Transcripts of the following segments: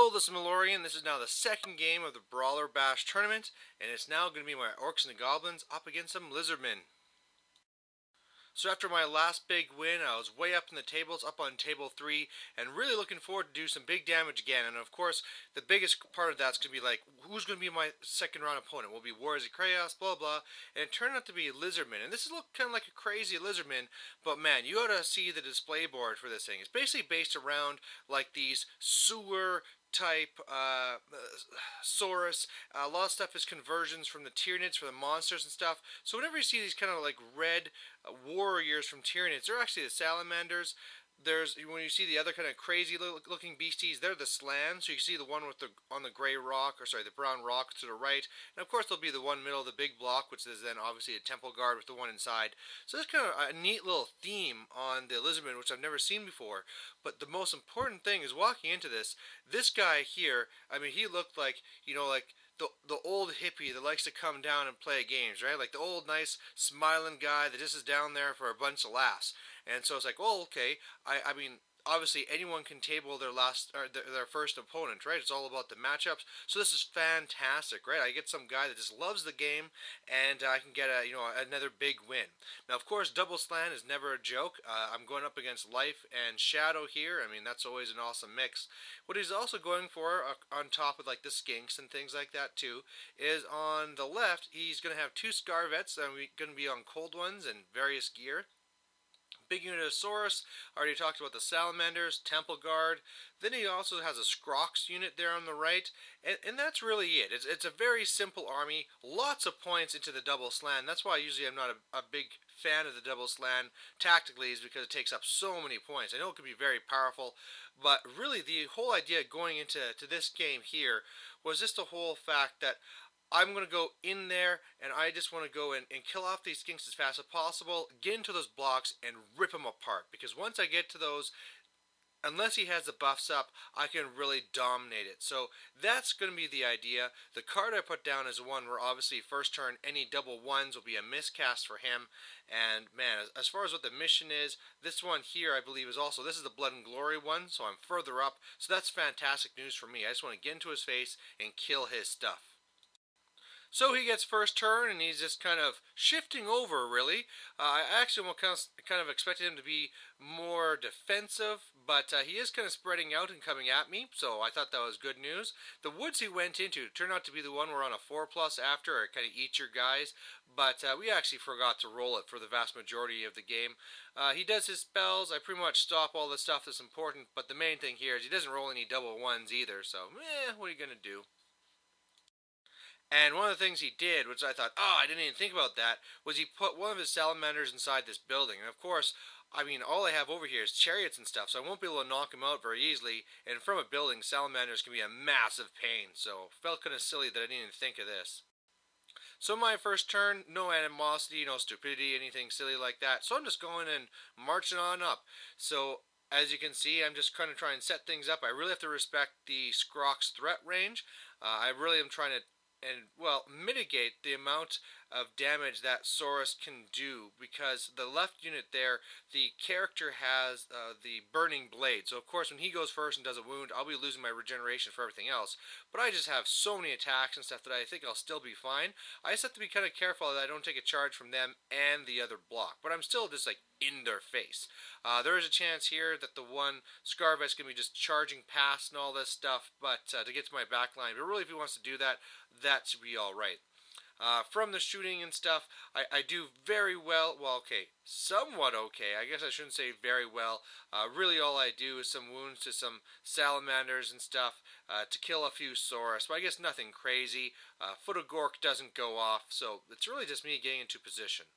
Hello, this is Malorian. This is now the second game of the Brawler Bash tournament, and it's now going to be my Orcs and the Goblins up against some Lizardmen. So after my last big win, I was way up in the tables, up on table 3, and really looking forward to do some big damage again. And of course, the biggest part of that's going to be like, who's going to be my second round opponent? Will it be Warriors of Chaos, blah blah. And it turned out to be Lizardmen. And this looked kind of like a crazy Lizardman, but man, you ought to see the display board for this thing. It's basically based around like these sewer type Saurus. A lot of stuff is conversions from the Tyranids for the monsters and stuff. So whenever you see these kind of like red warriors from Tyranids, they're actually the salamanders. There's when you see the other kind of crazy looking beasties, they're the slans. So you see the one with the on the gray rock, or sorry, the brown rock to the right, and of course there'll be the one middle of the big block, which is then obviously a temple guard with the one inside. So that's kind of a neat little theme on the Lizardmen, which I've never seen before. But the most important thing is walking into this guy here. I mean, he looked like like the old hippie that likes to come down and play games, right? Like the old nice smiling guy that just is down there for a bunch of laughs. And so it's like, well, okay, I mean, obviously anyone can table their their first opponent, right? It's all about the matchups. So this is fantastic, right? I get some guy that just loves the game, and I can get another big win. Now, of course, double slan is never a joke. I'm going up against Life and Shadow here. I mean, that's always an awesome mix. What he's also going for, on top of like the skinks and things like that too, is on the left, he's going to have two Scarvets, and we're going to be on cold ones and various gear. Big unit of Saurus. Already talked about the Salamanders, Temple Guard. Then he also has a Scrox unit there on the right. And that's really it. It's a very simple army. Lots of points into the double slan. That's why usually I'm not a big fan of the double slan tactically, is because it takes up so many points. I know it can be very powerful, but really the whole idea going into this game here was just the whole fact that I'm going to go in there, and I just want to go in and kill off these skinks as fast as possible, get into those blocks, and rip them apart. Because once I get to those, unless he has the buffs up, I can really dominate it. So that's going to be the idea. The card I put down is one where obviously first turn any double ones will be a miscast for him. And man, as far as what the mission is, this one here I believe is also, this is the Blood and Glory one, so I'm further up. So that's fantastic news for me. I just want to get into his face and kill his stuff. So he gets first turn, and he's just kind of shifting over, really. I actually kind of expected him to be more defensive, but he is kind of spreading out and coming at me, so I thought that was good news. The woods he went into turned out to be the one we're on a 4+ after, or kind of eat your guys, but we actually forgot to roll it for the vast majority of the game. He does his spells. I pretty much stop all the stuff that's important, but the main thing here is he doesn't roll any double ones either, so what are you going to do? And one of the things he did, which I thought, oh, I didn't even think about that, was he put one of his salamanders inside this building. And of course, I mean, all I have over here is chariots and stuff, so I won't be able to knock him out very easily. And from a building, salamanders can be a massive pain, so felt kind of silly that I didn't even think of this. So my first turn, no animosity, no stupidity, anything silly like that. So I'm just going and marching on up. So as you can see, I'm just kind of trying to set things up. I really have to respect the Scrox threat range. I really am trying to mitigate the amount of damage that Saurus can do, because the left unit there, the character has the burning blade. So of course when he goes first and does a wound, I'll be losing my regeneration for everything else. But I just have so many attacks and stuff that I think I'll still be fine. I just have to be kind of careful that I don't take a charge from them and the other block. But I'm still just like in their face. There is a chance here that the one Scarvet's going to be just charging past and all this stuff, but to get to my back line. But really if he wants to do that, that should be alright. From the shooting and stuff, I do very well. Well, okay, somewhat okay. I guess I shouldn't say very well. Really all I do is some wounds to some salamanders and stuff to kill a few Saurus. But I guess nothing crazy. Foot of Gork doesn't go off, so it's really just me getting into position.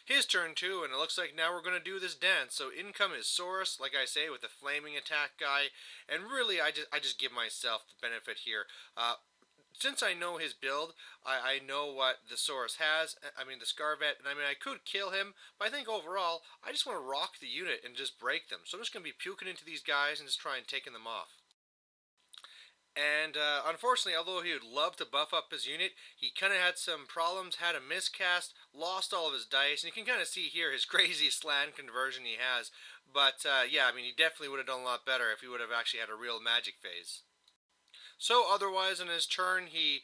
His turn too, and it looks like now we're going to do this dance. So income is Saurus, like I say, with the flaming attack guy. And really, I just give myself the benefit here. Since I know his build, I know what the Saurus has, I mean the Scarvet, and I mean I could kill him, but I think overall, I just want to rock the unit and just break them. So I'm just going to be puking into these guys and just try and taking them off. And unfortunately, although he would love to buff up his unit, he kind of had some problems, had a miscast, lost all of his dice, and you can kind of see here his crazy slan conversion he has. But yeah, I mean he definitely would have done a lot better if he would have actually had a real magic phase. So otherwise, on his turn, he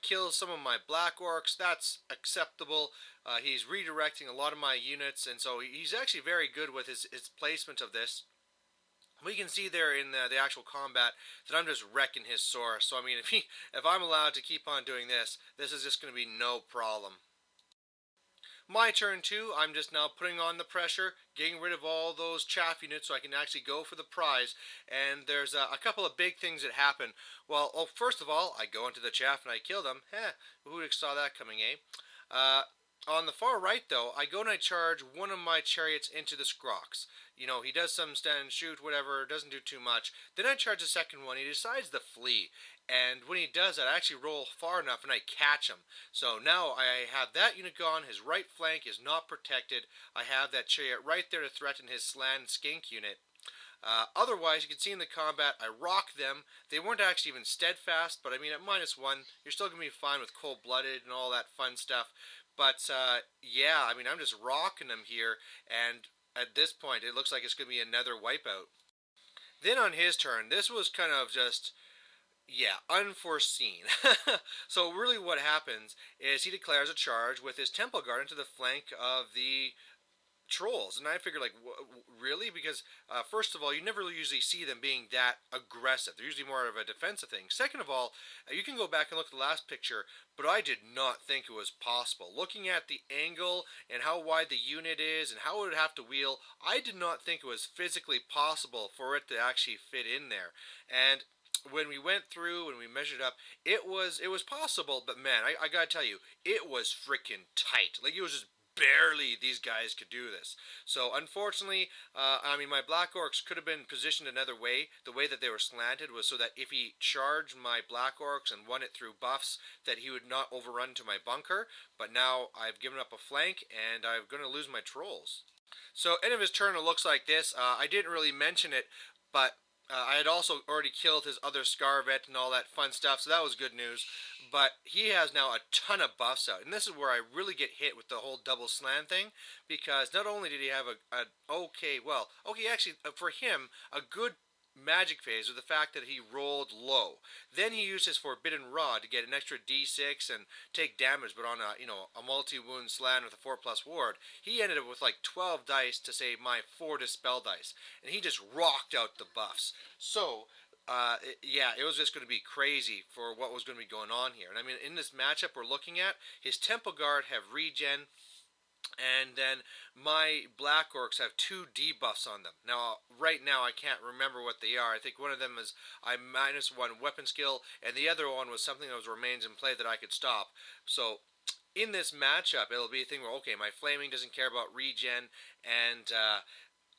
kills some of my Black Orcs. That's acceptable. He's redirecting a lot of my units, and so he's actually very good with his placement of this. We can see there in the actual combat that I'm just wrecking his source. So I mean, if I'm allowed to keep on doing this, this is just going to be no problem. My turn too. I'm just now putting on the pressure, getting rid of all those chaff units so I can actually go for the prize. And there's a couple of big things that happen. Well, first of all, I go into the chaff and I kill them. Who would have saw that coming, eh? On the far right, though, I go and I charge one of my chariots into the Scrox. You know, he does some stand and shoot, whatever, doesn't do too much. Then I charge the second one. He decides to flee. And when he does that, I actually roll far enough and I catch him. So now I have that unit gone. His right flank is not protected. I have that chariot right there to threaten his slan skink unit. Otherwise, you can see in the combat, I rock them. They weren't actually even steadfast, but I mean, at -1, you're still going to be fine with cold-blooded and all that fun stuff. But, yeah, I mean, I'm just rocking them here, and at this point, it looks like it's going to be another wipeout. Then on his turn, this was kind of just, yeah, unforeseen. So really what happens is he declares a charge with his Temple Guard into the flank of the trolls, and I figured, like, really? Because first of all, you never usually see them being that aggressive. They're usually more of a defensive thing. Second of all, you can go back and look at the last picture, but I did not think it was possible. Looking at the angle and how wide the unit is and how it would have to wheel, I did not think it was physically possible for it to actually fit in there. And when we went through and we measured up, it was possible, but man, I gotta tell you, it was freaking tight. Like, it was just barely these guys could do this. So unfortunately, I mean, my Black Orcs could have been positioned another way. The way that they were slanted was so that if he charged my Black Orcs and won it through buffs, that he would not overrun to my bunker. But now I've given up a flank and I'm going to lose my trolls. So end of his turn, it looks like this. I didn't really mention it, but I had also already killed his other Scarvet and all that fun stuff, so that was good news. But he has now a ton of buffs out, and this is where I really get hit with the whole double slam thing, because not only did he have actually, for him, a good magic phase with the fact that he rolled low. Then he used his Forbidden Rod to get an extra D6 and take damage, but on a multi-wound slan with a 4+ ward, he ended up with like 12 dice to save my 4 dispel dice, and he just rocked out the buffs. So yeah, it was just going to be crazy for what was going to be going on here. And I mean, in this matchup we're looking at, his Temple Guard have regen, and then my Black Orcs have 2 debuffs on them. Now, right now, I can't remember what they are. I think one of them is I -1 weapon skill, and the other one was something that was remains in play that I could stop. So, in this matchup, it'll be a thing where, okay, my Flaming doesn't care about regen, and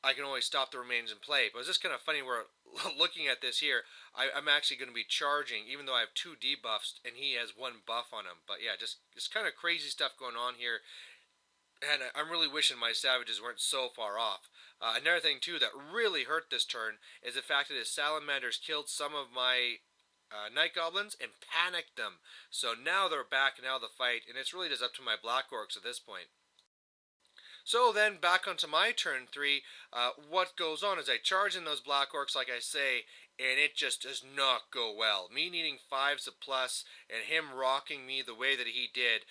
I can only stop the remains in play. But it's just kind of funny where, looking at this here, I'm actually going to be charging, even though I have 2 debuffs, and he has 1 buff on him. But yeah, just it's kind of crazy stuff going on here. And I'm really wishing my savages weren't so far off. Another thing, too, that really hurt this turn is the fact that his salamanders killed some of my night goblins and panicked them. So now they're back and out of the fight, and it's really just up to my Black Orcs at this point. So then, back onto my turn 3, what goes on is I charge in those Black Orcs, like I say, and it just does not go well. Me needing 5s of plus, and him rocking me the way that he did,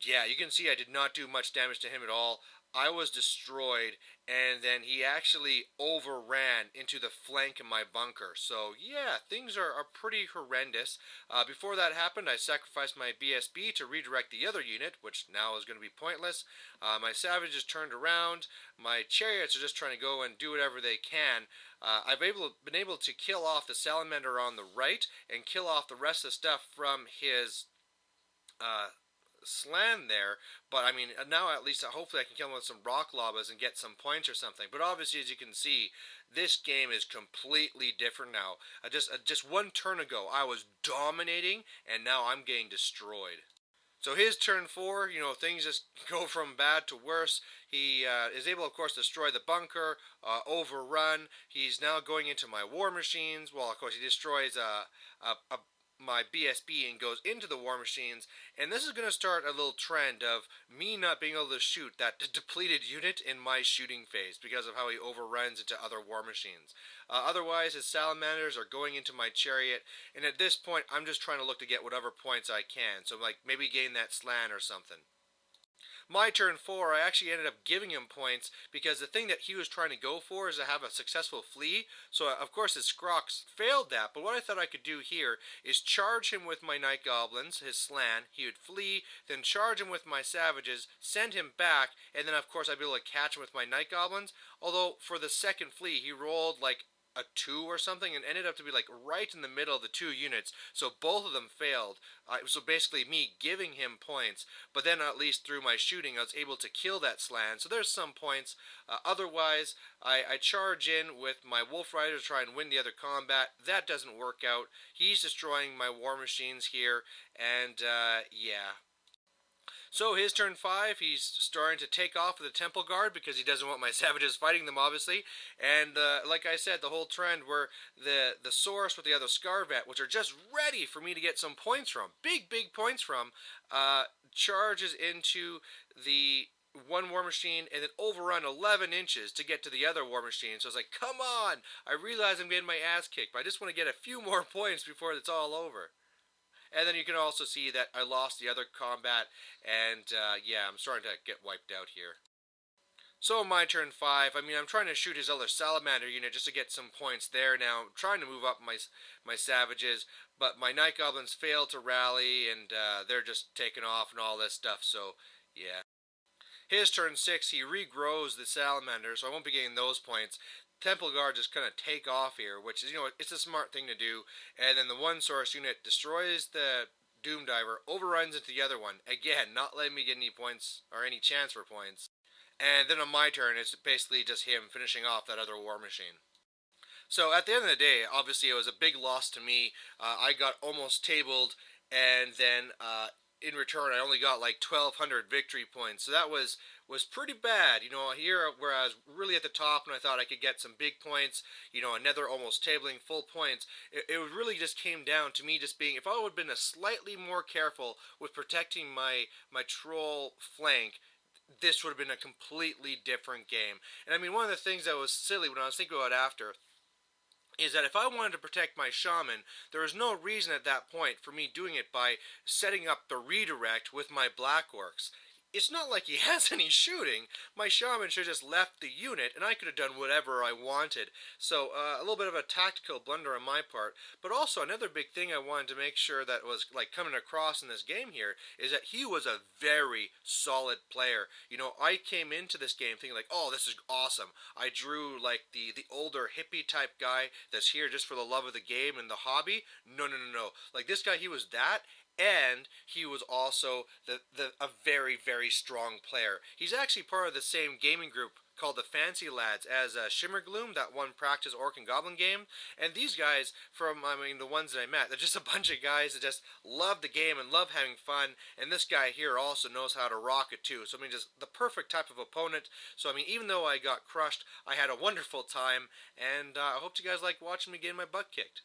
yeah, you can see I did not do much damage to him at all. I was destroyed, and then he actually overran into the flank of my bunker. So, yeah, things are pretty horrendous. Before that happened, I sacrificed my BSB to redirect the other unit, which now is going to be pointless. My savages turned around. My chariots are just trying to go and do whatever they can. I've been able to kill off the salamander on the right and kill off the rest of the stuff from his slan there, but I mean, now at least hopefully I can kill him with some rock lavas and get some points or something. But obviously, as you can see, this game is completely different now. Just 1 turn ago, I was dominating, and now I'm getting destroyed. So his turn 4, things just go from bad to worse. He is able, of course, to destroy the bunker, overrun. He's now going into my war machines. Well, of course, he destroys my BSB and goes into the War Machines, and this is going to start a little trend of me not being able to shoot that depleted unit in my shooting phase because of how he overruns into other War Machines. Otherwise, his Salamanders are going into my Chariot, and at this point, I'm just trying to look to get whatever points I can, so like maybe gain that slan or something. My turn 4, I actually ended up giving him points because the thing that he was trying to go for is to have a successful flee. So of course his Scrox failed that, but what I thought I could do here is charge him with my Night Goblins, his slan, he would flee, then charge him with my Savages, send him back, and then of course I'd be able to catch him with my Night Goblins. Although for the second flee he rolled like a 2 or something and ended up to be like right in the middle of the two units, so both of them failed. So basically me giving him points, but then at least through my shooting I was able to kill that slan, so there's some points. Otherwise I charge in with my Wolf Rider to try and win the other combat. That doesn't work out. He's destroying my War Machines here, and yeah. So his turn 5, he's starting to take off with the Temple Guard because he doesn't want my Savages fighting them, obviously. And like I said, the whole trend where the Source with the other Scarvet, which are just ready for me to get some points from, big points from, charges into the one War Machine and then overrun 11 inches to get to the other War Machine. So I was like, come on! I realize I'm getting my ass kicked, but I just want to get a few more points before it's all over. And then you can also see that I lost the other combat, and yeah, I'm starting to get wiped out here. So my turn 5, I mean, I'm trying to shoot his other Salamander unit just to get some points there now. I'm trying to move up my Savages, but my Night Goblins fail to rally, and they're just taking off and all this stuff, so yeah. His turn 6, he regrows the Salamander, so I won't be getting those points. Temple Guard just kind of take off here, which is, you know, it's a smart thing to do. And then the one Source unit destroys the Doom Diver, overruns into the other one. Again, not letting me get any points or any chance for points. And then on my turn, it's basically just him finishing off that other War Machine. So at the end of the day, obviously it was a big loss to me. I got almost tabled, and then in return I only got like 1,200 victory points. So that was pretty bad, you know. Here where I was really at the top and I thought I could get some big points, you know, another almost tabling full points, it really just came down to me just being, if I would have been a slightly more careful with protecting my troll flank, this would have been a completely different game. And I mean, one of the things that was silly when I was thinking about it after is that if I wanted to protect my Shaman, there was no reason at that point for me doing it by setting up the redirect with my Black Orcs. It's not like he has any shooting. My Shaman should have just left the unit, and I could have done whatever I wanted. So a little bit of a tactical blunder on my part. But also another big thing I wanted to make sure that was like coming across in this game here is that he was a very solid player. You know, I came into this game thinking like, oh, this is awesome. I drew like the older hippie type guy that's here just for the love of the game and the hobby. No. Like this guy, he was that. And he was also a very strong player. He's actually part of the same gaming group called the Fancy Lads as Shimmergloom, that one practice Orc and Goblin game. And these guys, from, I mean, the ones that I met, they're just a bunch of guys that just love the game and love having fun. And this guy here also knows how to rock it too. So, I mean, just the perfect type of opponent. So, I mean, even though I got crushed, I had a wonderful time. And I hope you guys like watching me getting my butt kicked.